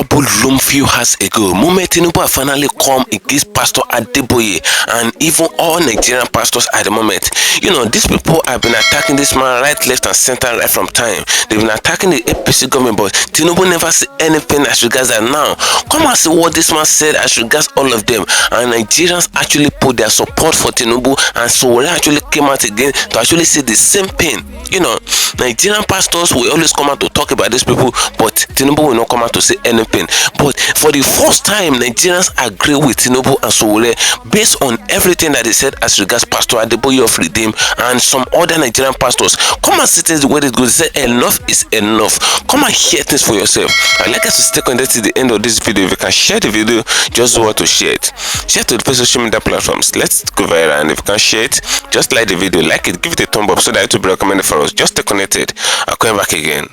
trouble loomed few hours ago. Moment Tinubu finally come against Pastor Adeboye and even all Nigerian pastors at the moment. You know, these people have been attacking this man right, left, and center right from time. They've been attacking the APC government, but Tinubu never said anything as regards that. Now, come and see what this man said as regards all of them. And Nigerians actually put their support for Tinubu, and SOWORE actually came out again to actually say the same thing. You know, Nigerian pastors will always come out to talk about these people, but Tinubu will not come out to say anything. But for the first time, Nigerians agree with Tinubu and SOWORE based on everything that they said as regards Pastor Adeboye of Redeem and some other Nigerian pastors. Come and see things the way it goes. Say enough is enough. Come and hear things for yourself. I'd like us to stay connected to the end of this video. If you can share the video, just do what to share it. Share to the social media platforms. Let's go viral, and if you can share it, just like the video, like it, give it a thumb up so that it will be recommended for us. Just stay connected. I'll come back again.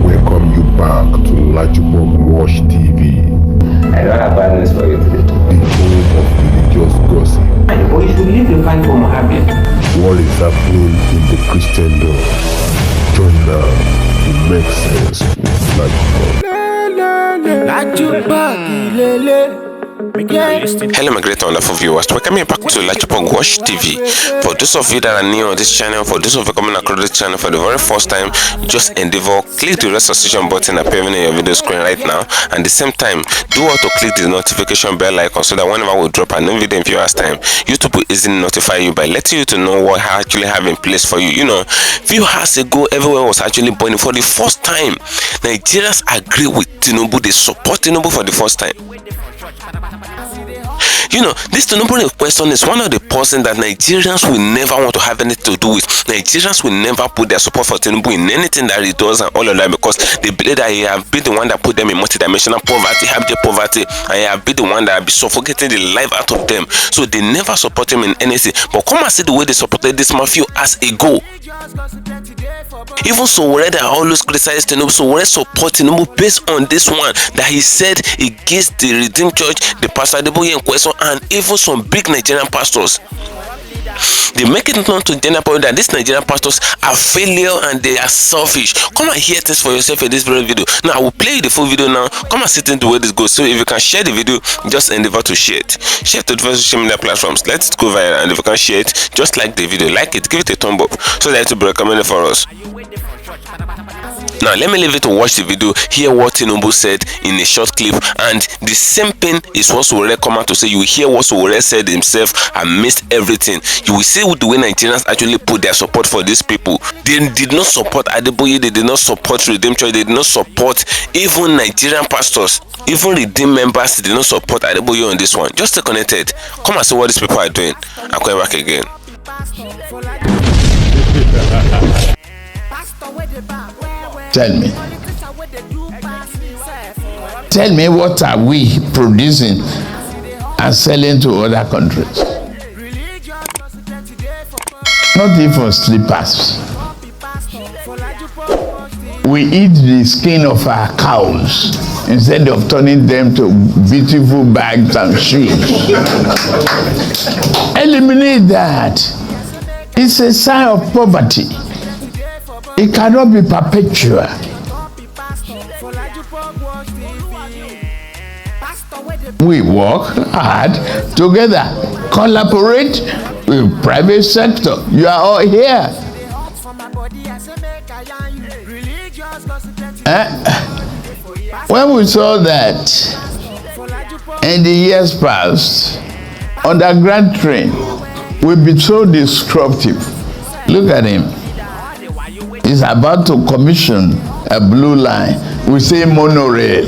Welcome you back to LAJUPOG Watch TV. I don't have bad news for you today. The home of religious gossip. But you should leave the fight for Mohammed. What is happening in the Christendom? Join now to make sense with LAJUPOG. Hello my great wonderful viewers, welcome you back to LAJUPOG Watch TV. For those of you that are new on this channel, for those of you coming across this channel for the very first time, just endeavor click the red subscription button appearing in your video screen right now, and at the same time do also click the notification bell icon so that whenever we drop a new video in viewers time, YouTube will easily notify you by letting you to know what I actually have in place for you. You know, few hours ago everyone was actually burning. For the first time, Nigerians agree with Tinubu. They support Tinubu for the first time. You know, this Tinubu question is one of the person that Nigerians will never want to have anything to do with. Nigerians will never put their support for Tinubu in anything that he does and all of that, because they believe that he have been the one that put them in multidimensional poverty, habit poverty, and he have been the one that have been suffocating the life out of them. So they never support him in anything. But come and see the way they supported this man few hours ago. Even SOWORE that always criticize Tinubu, SOWORE support Tinubu based on this one that he said against the Redeemed Church, the Pastor Adeboye in question, and even some big Nigerian pastors. They make it known to general public that these Nigerian pastors are failure and they are selfish. Come and hear this for yourself in this very video. Now I will play you the full video now. Come and sit in the way this goes. So if you can share the video, just endeavor to share it. Share to the social media platforms. Let's go viral, and if you can share it, just like the video, like it, give it a thumb up so that it will be recommended for us. Now let me leave it to watch the video, hear what Tinubu said in a short clip, and the same thing is what SOWORE come out to say. You will hear what SOWORE said himself and missed everything. You will see the way Nigerians actually put their support for these people. They did not support Adeboye, they did not support Redeemed Church, they did not support even Nigerian pastors, even Redeemed members did not support Adeboye on this one. Just stay connected. Come and see what these people are doing. I'll come back again. Tell me what are we producing and selling to other countries? Not even slippers. We eat the skin of our cows instead of turning them to beautiful bags and shoes. Eliminate that. It's a sign of poverty. It cannot be perpetual. We work hard together, collaborate with private sector. You are all here. When we saw that in the years past, underground train will be so disruptive. Look at him. He's about to commission a blue line. We say monorail.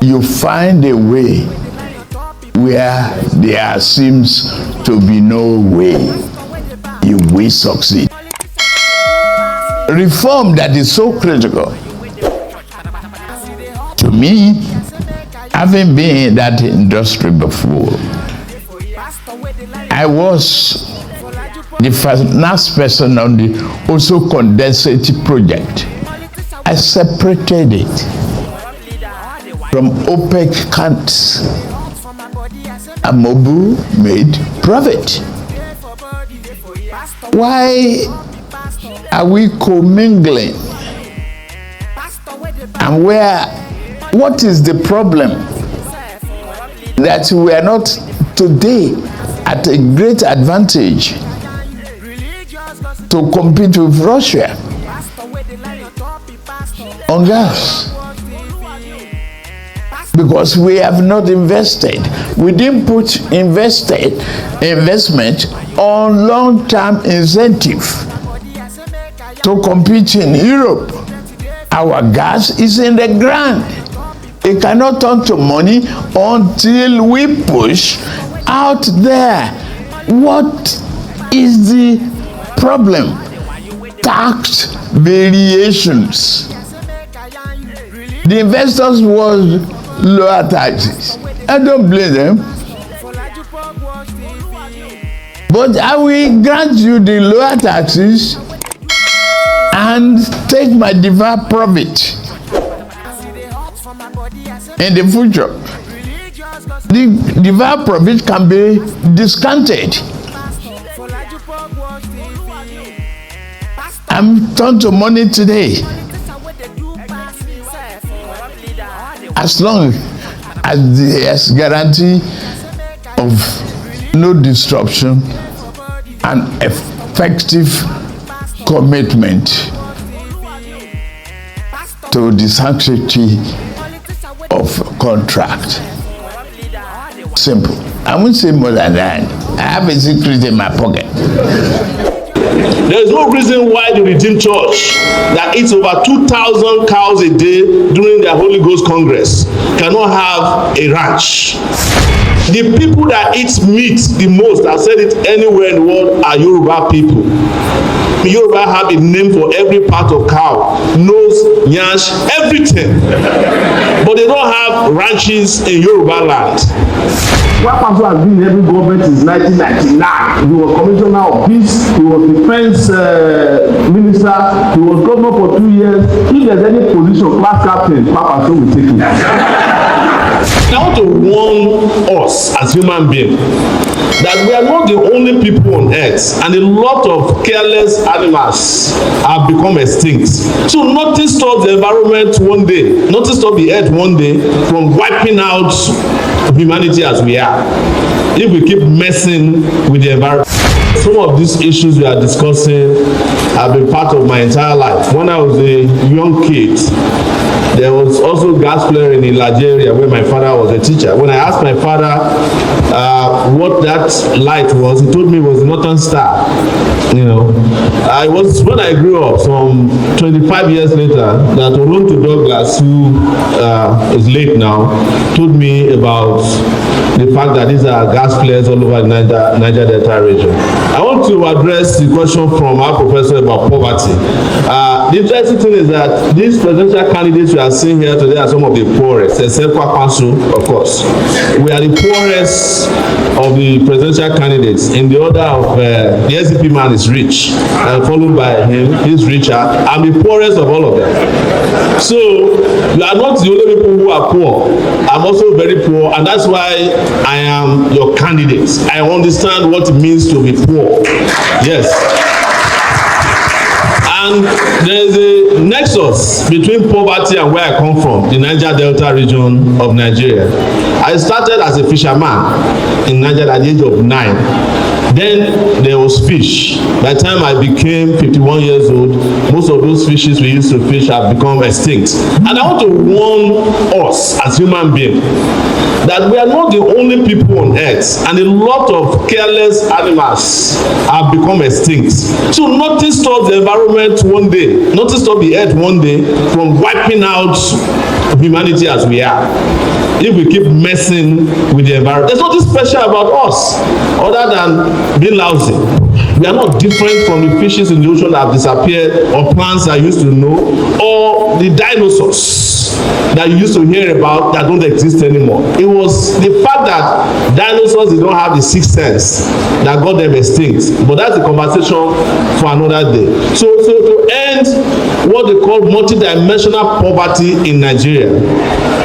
You find a way where there seems to be no way. You will succeed. Reform that is so critical. To me, having been in that industry before, I was the last person on the also condensate project. I separated it from opaque cants. Amobu made profit. Why are we commingling And what is the problem? That we are not today at a great advantage to compete with Russia on gas. Because we have not invested. We didn't put investment on long-term incentive to compete in Europe. Our gas is in the ground. It cannot turn to money until we push out there. What is the problem? Tax variations. The investors want lower taxes. I don't blame them. But I will grant you the lower taxes and take my deferred profit in the future. The deferred profit can be discounted. I'm turned to money today. As long as there's guarantee of no disruption and effective commitment to the sanctity of contract. Simple. I won't say more than that. I have a secret in my pocket. There is no reason why the Redeemed Church that eats over 2,000 cows a day during their Holy Ghost Congress cannot have a ranch. The people that eat meat the most, I've said it anywhere in the world, are Yoruba people. Yoruba have a name for every part of cow, nose, nyash, everything. But they don't have ranches in Yoruba land. One pastor has been in every government since 1999. He was commissioner of peace, he was defense minister, he was governor for 2 years. If there's any position, class captain, Papa will take it. I want to warn us as human beings that we are not the only people on earth, and a lot of careless animals have become extinct. So nothing stops the environment one day, nothing stops the earth one day from wiping out humanity as we are, if we keep messing with the environment. Some of these issues we are discussing have been part of my entire life. When I was a young kid, there was also gas flaring in Nigeria where my father was a teacher. When I asked my father what that light was, he told me it was a northern star. You know, I was when I grew up, some 25 years later, that Toronto Douglas, who is late now, told me about the fact that these are gas flares all over the Niger Delta region. I want to address the question from our professor about poverty. The interesting thing is that these presidential candidates we are seeing here today are some of the poorest, except Kwakwaso, of course. We are the poorest of the presidential candidates. In the order of the SDP man is rich, followed by him, he's richer. I'm the poorest of all of them. So you are not the only people who are poor. I'm also very poor, and that's why I am your candidate. I understand what it means to be poor. Yes. And there is a nexus between poverty and where I come from, the Niger Delta region of Nigeria. I started as a fisherman in Nigeria at the age of 9. Then there was fish. By the time I became 51 years old, most of those fishes we used to fish have become extinct. And I want to warn us as human beings that we are not the only people on earth, and a lot of careless animals have become extinct. So nothing stops the environment one day, nothing stops the earth one day from wiping out humanity as we are, if we keep messing with the environment. There's nothing special about us other than being lousy. We are not different from the fishes in the ocean that have disappeared, or plants I used to know, or the dinosaurs. that you used to hear about that don't exist anymore. It was the fact that dinosaurs, they don't have the sixth sense that got them extinct. But that's a conversation for another day. So to end what they call multidimensional poverty in Nigeria,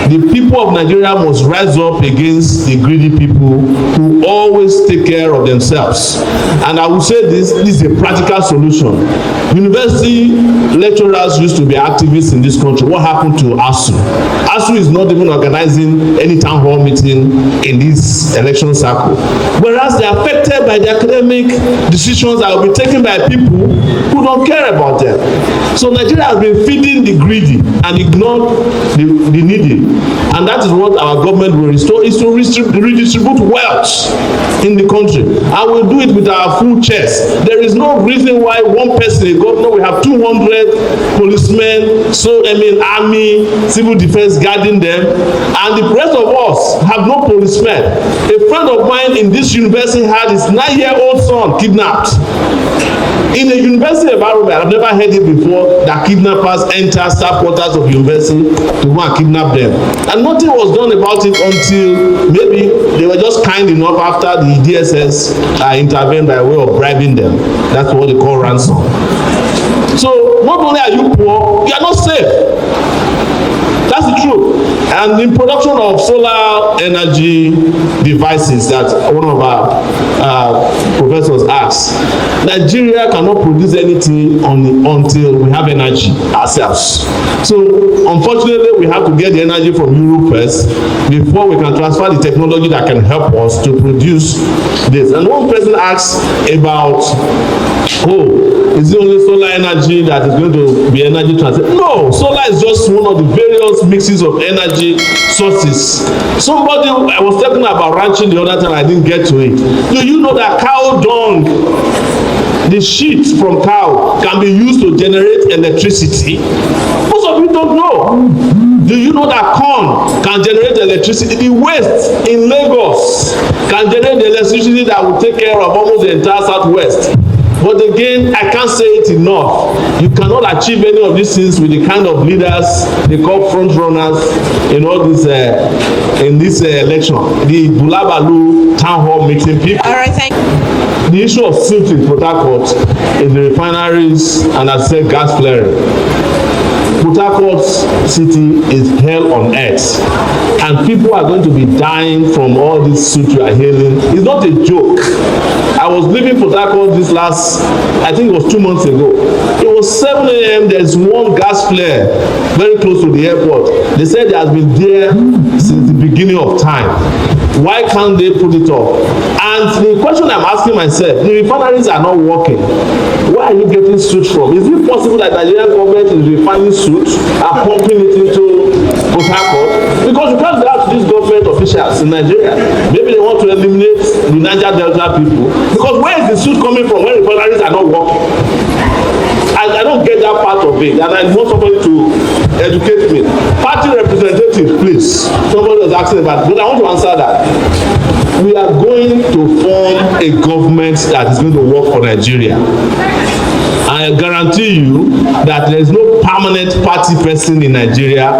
the people of Nigeria must rise up against the greedy people who always take care of themselves. And I will say this is a practical solution. University lecturers used to be activists in this country. What happened to ASU? ASU is not even organizing any town hall meeting in this election cycle. Whereas they are affected by the academic decisions that will be taken by people who don't care about them. So Nigeria has been feeding the greedy and ignored the needy. And that is what our government will restore, is to redistribute wealth in the country. And we'll do it with our full chest. There is no reason why one person, a governor, we have 200 policemen, army, civil defense guarding them, and the rest of us have no policemen. A friend of mine in this university had his 9-year-old son kidnapped. In a university environment, I've never heard it before, that kidnappers enter staff quarters of university to go and kidnap them. And nothing was done about it until maybe they were just kind enough after the DSS intervened by way of bribing them. That's what they call ransom. So not only are you poor, you are not safe. That's the truth. And in production of solar energy devices that one of our professors asked, Nigeria cannot produce anything until we have energy ourselves. So unfortunately, we have to get the energy from Europe first before we can transfer the technology that can help us to produce this. And one person asked about, is it only solar energy that is going to be energy transfer? No, solar is just one of the various mixes of energy sources. Somebody, I was talking about ranching the other time, I didn't get to it. Do you know that cow dung, the shit from cow, can be used to generate electricity? Most of you don't know. Do you know that corn can generate electricity? The waste in Lagos can generate the electricity that will take care of almost the entire southwest. But again, I can't say it enough. You cannot achieve any of these things with the kind of leaders they call front runners in all this in this election. The Bulabalu town hall meeting people. All right, thank you. The issue of silt in Port Harcourt in the refineries and as I said, gas flaring. Port Harcourt city is hell on earth, and people are going to be dying from all this soot you are hailing. It's not a joke. I was leaving Port Harcourt this last, I think it was 2 months ago. It was 7 a.m. There's one gas flare very close to the airport. They said it has been there since the beginning of time. Why can't they put it off? And the question I'm asking myself, the refineries are not working. Where are you getting soot from? Is it possible that the Nigerian government is refining soot and pumping it into Port Harcourt? Because you can't ask these government officials in Nigeria. Maybe they want to eliminate the Niger Delta people. Because where is the soot coming from when refineries are not working? I don't get that part of it, and I want somebody to educate me. Party representative, please. Somebody was asking about it, but I want to answer that. We are going to form a government that is going to work for Nigeria. I guarantee you that there is no permanent party person in Nigeria.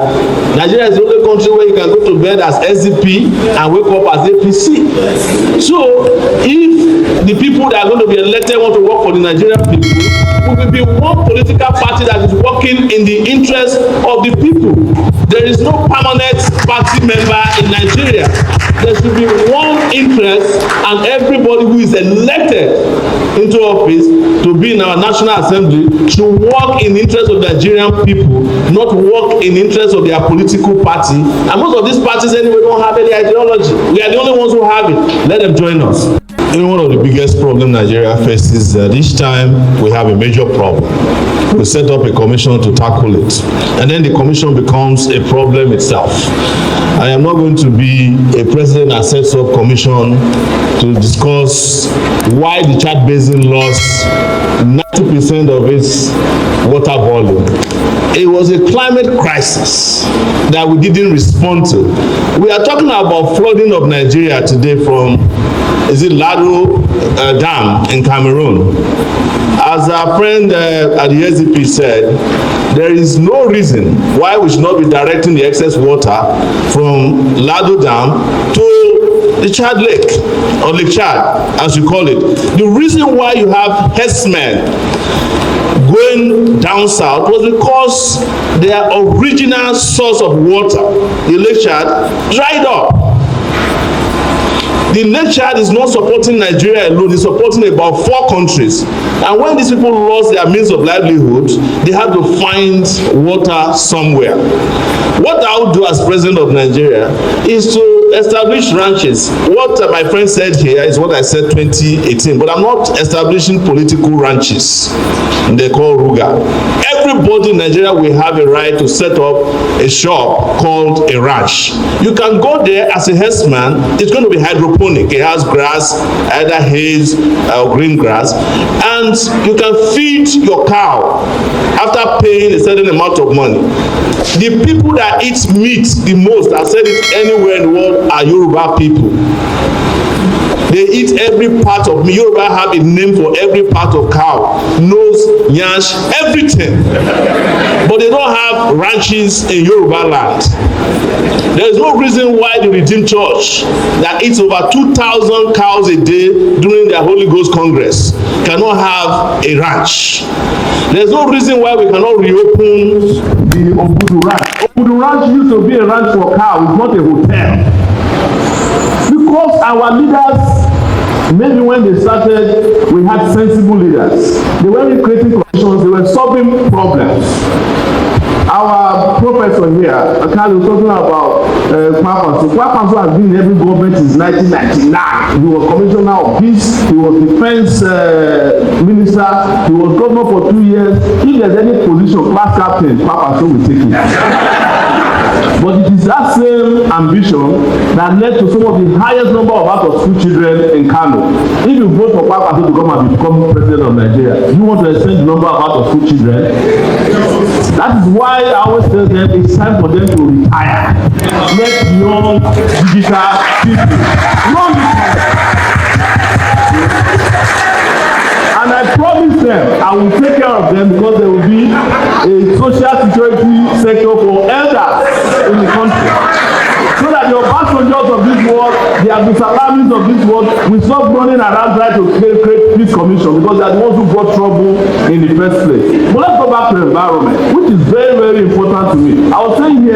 Nigeria is the only country where you can go to bed as SDP and wake up as APC. So if the people that are going to be elected want to work for the Nigerian people, we will be one political party that is working in the interest of the people. There is no permanent party member in Nigeria. There should be one interest, and everybody who is elected into office to be in our National Assembly should work in the interest of the Nigerian people, not work in the interest of their political party. And most of these parties anyway don't have any ideology. We are the only ones who have it. Let them join us. One of the biggest problems Nigeria faces is that each time we have a major problem, we set up a commission to tackle it, and then the commission becomes a problem itself. I am not going to be a president that sets up commission to discuss why the Chad Basin lost 90% of its water volume. It was a climate crisis that we didn't respond to. We are talking about flooding of Nigeria today from Lado Dam in Cameroon. As our friend at the SDP said, there is no reason why we should not be directing the excess water from Lado Dam to the Chad Lake, or Lake Chad, as you call it. The reason why you have herdsmen going down south was because their original source of water, the Lake Chad, dried up. The Lake Chad is not supporting Nigeria alone, it's supporting about 4 countries. And when these people lost their means of livelihood, they had to find water somewhere. What I would do as president of Nigeria is to establish ranches. What my friend said here is what I said 2018, but I'm not establishing political ranches. They call Ruga. Everybody in Nigeria will have a right to set up a shop called a ranch. You can go there as a herdsman. It's going to be hydroponic. It has grass, either haze or green grass, and you can feed your cow after paying a certain amount of money. The people that eat meat the most, I've said it anywhere in the world, are Yoruba people. They eat every part of me. Yoruba have a name for every part of cow, nose, nyash, everything. But they don't have ranches in Yoruba land. There is no reason why the Redeemed Church that eats over 2,000 cows a day during their Holy Ghost Congress cannot have a ranch. There is no reason why we cannot reopen the Obudu Ranch. Obudu Ranch used to be a ranch for cows, not a hotel. Because our leaders, maybe when they started, we had sensible leaders. They weren't creating conditions, they were solving problems. Our professor here, Akali, was talking about Kwapanso. Kwapanso has been in every government since 1999. He was commissioner of peace, he was defense minister, he was governor for 2 years. If there's any position, class captain, Kwapanso will take it. But it is that same ambition that led to some of the highest number of out-of-school children in Kano. If you vote for Kwapanso to come and become president of Nigeria, you want to extend the number of out-of-school children? That is why I always tell them it's time for them to retire. Let young digital people run this country. And I promise them I will take care of them because there will be a social security sector for elders in the country. So that your passengers of this world, the Abdusalamis of this world, will stop running around trying to create peace commission because they are the ones who brought trouble in the first place. But let's go back to the environment, which is very, very important to me. I was saying here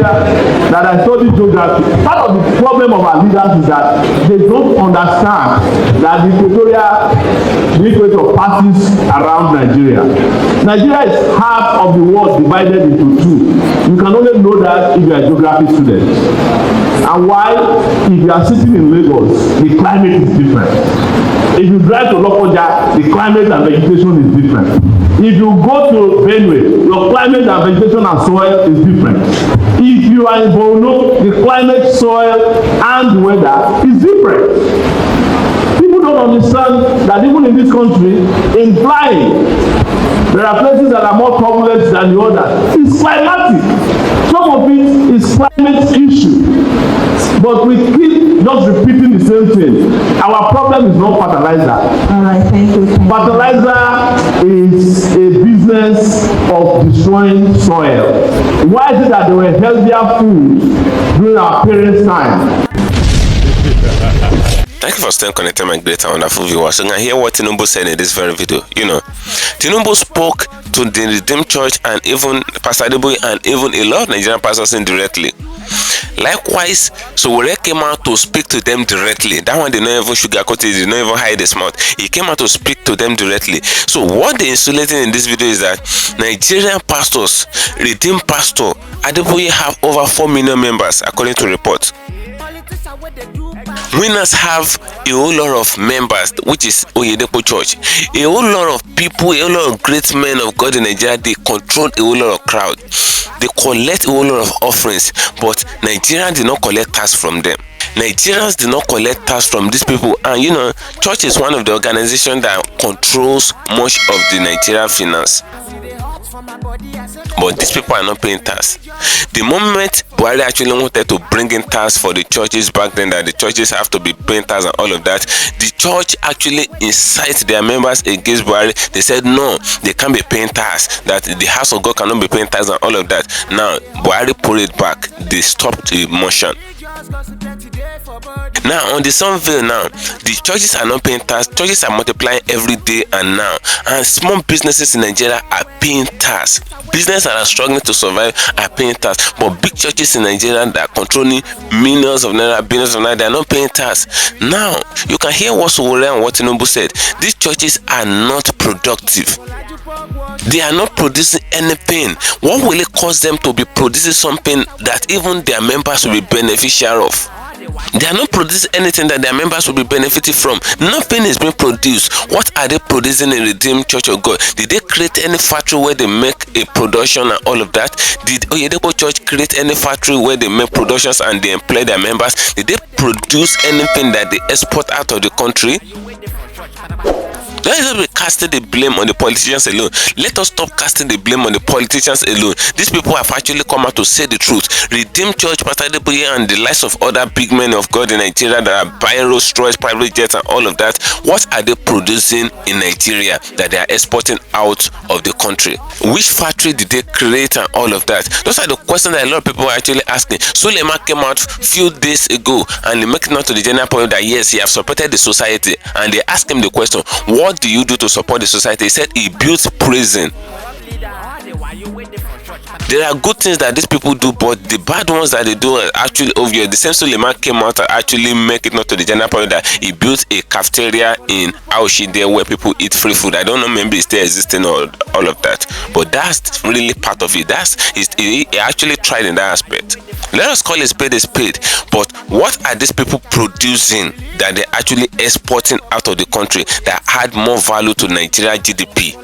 that I studied geography. Part of the problem of our leaders is that they don't understand that the equator passes around Nigeria. Nigeria is half of the world divided into 2. You can only know that if you are a geography student. And why? If you are sitting in Lagos, the climate is different. If you drive to Lokoja, the climate and vegetation is different. If you go to Benue, your climate and vegetation and soil is different. If you are in Borno, the climate, soil, and weather is different. People don't understand that even in this country, in flying, there are places that are more turbulent than the others. It's climatic. Some of it is climate issue. But we keep just repeating the same thing. Our problem is not fertilizer. All right, thank you. Fertilizer is a business of destroying soil. Why is it that there were healthier food during our parents' time? Thank you for staying connected, my great and wonderful viewers. So now hear what Tinubu said in this very video. You know, Tinubu spoke to the Redeemed Church and even Pastor Adeboye and even a lot of Nigerian pastors indirectly. Likewise, SOWORE came out to speak to them directly. That one, they don't even sugarcoat it, they don't even hide his mouth. He came out to speak to them directly. So what they're insulating in this video is that Nigerian pastors, Redeemed Pastor Adeboye, have over 4 million members according to reports. Winners have a whole lot of members, which is Oyedepo Church. A whole lot of people, a whole lot of great men of God in Nigeria, they control a whole lot of crowd. They collect a whole lot of offerings, but Nigerians did not collect tax from them. Nigerians do not collect tax from these people, and you know, church is one of the organizations that controls much of the Nigerian finance. But these people are not paying tax. The moment Buhari actually wanted to bring in tax for the churches back then, that the churches have to be paying tax and all of that, the church actually incited their members against Buhari. They said no, they can't be paying tax, that the house of God cannot be paying tax and all of that. Now Buhari pulled it back. They stopped the motion. Now on the Sunville now, the churches are not paying tax. Churches are multiplying every day and now, and small businesses in Nigeria are paying tax. Businesses that are struggling to survive are paying tax, but big churches in Nigeria that are controlling millions of naira, billions of naira, they are not paying tax. Now you can hear what SOWORE and what Tinubu said. These churches are not productive. They are not producing anything. What will it cost them to be producing something that even their members will be beneficial of? They are not producing anything that their members will be benefiting from. Nothing is being produced. What are they producing in Redeemed Church of God? Did they create any factory where they make a production and all of that? Did Adeboye Church create any factory where they make productions and they employ their members? Did they produce anything that they export out of the country? Let us not be casting the blame on the politicians alone. Let us stop casting the blame on the politicians alone. These people have actually come out to say the truth. Redeemed Church, Pastor Adeboye, and the likes of other big men of God in Nigeria that are buying Rolls Royce, private jets, and all of that. What are they producing in Nigeria that they are exporting out of the country? Which factory did they create and all of that? Those are the questions that a lot of people are actually asking. Suleman came out a few days ago and they make it known to the general public that yes, he has supported the society, and they ask him the question, what do you do to support the society? He said he built prison. There are good things that these people do, but the bad ones that they do are actually obvious. The same Suleman came out and actually make it known to the general public that he built a cafeteria in Aushi there where people eat free food. I don't know, maybe it's still existing or all of that, but that's really part of it. He actually tried in that aspect. Let us call it spade a spade. But what are these people producing that they're actually exporting out of the country that add more value to Nigeria GDP?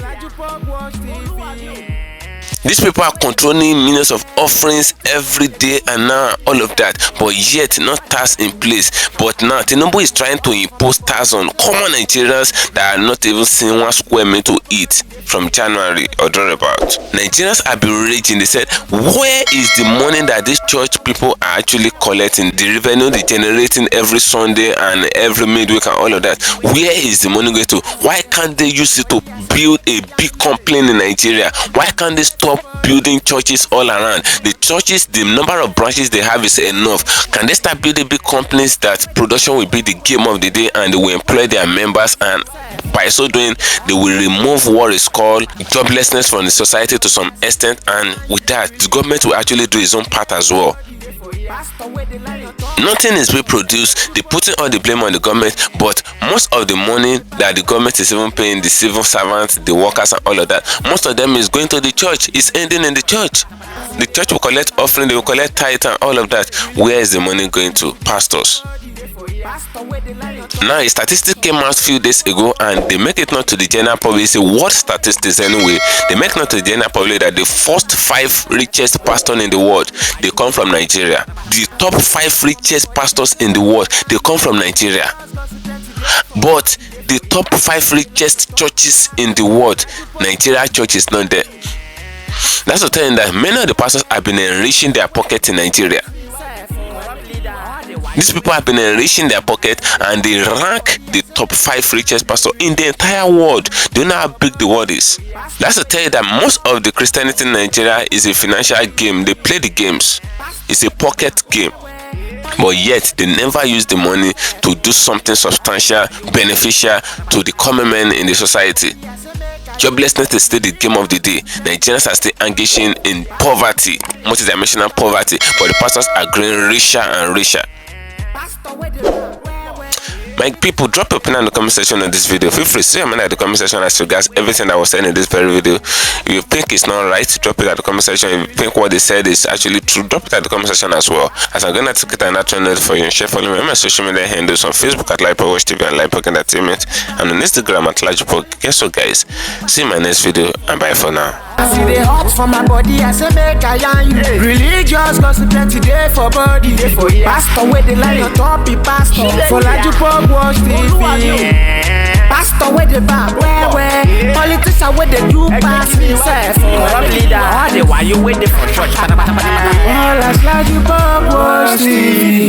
These people are controlling millions of offerings every day and now all of that, but yet not tax in place. But now Tinubu is trying to impose tax on common Nigerians that are not even seeing 1 square meal to eat from January or thereabout. Nigerians have been raging. They said, where is the money that these church people are actually collecting? The revenue they're generating every Sunday and every midweek and all of that. Where is the money going to? Why can't they use it to build a big company in Nigeria? Why can't they stop building churches all around? The churches, the number of branches they have is enough. Can they start building big companies that production will be the game of the day and they will employ their members, and by so doing they will remove what is called joblessness from the society to some extent, and with that the government will actually do its own part as well. Nothing is being produced. They're putting all the blame on the government, but most of the money that the government is even paying the civil servants, the workers and all of that, most of them is going to the church. It's ending in the church. The church will collect offering, they will collect tithe and all of that. Where is the money going to? Pastors. Now a statistic came out a few days ago and they make it known to the general public. Say, what statistics anyway? They make known to the general public that the first 5 richest pastors in the world, they come from Nigeria. The top 5 richest pastors in the world, they come from Nigeria. But the top 5 richest churches in the world, Nigeria church is not there. That's to tell you that many of the pastors have been enriching their pockets in Nigeria. These people have been enriching their pocket and they rank the top 5 richest pastors in the entire world. Do you know how big the world is? That's to tell you that most of the Christianity in Nigeria is a financial game. They play the games. It's a pocket game. But yet they never use the money to do something substantial, beneficial to the common men in the society. Joblessness is still the game of the day. Nigerians are still engaging in poverty, multidimensional poverty, but the pastors are growing richer and richer. My people, drop your opinion in the comment section of this video. Feel free to say your mind at the comment section as regards everything that was said in this very video. If you think it's not right, drop it at the comment section. If you think what they said is actually true, drop it at the comment section as well. As I'm gonna take it and turn it for you and share, follow me on my social media handles on Facebook at LAJUPOG TV and LAJUPOG Entertainment, and on Instagram at LAJUPOG. Guess what, guys? See you in my next video and bye for now. I see the hot for my body, I say make I yarn you. Religious gossip plenty day for body. Pastor where they lie on top, be pastor. For LAJUPOG watch TV. Pastor where they back, where politicians where they do pass himself. Corrupt leader, all the while you waiting for church. All as LAJUPOG watch TV.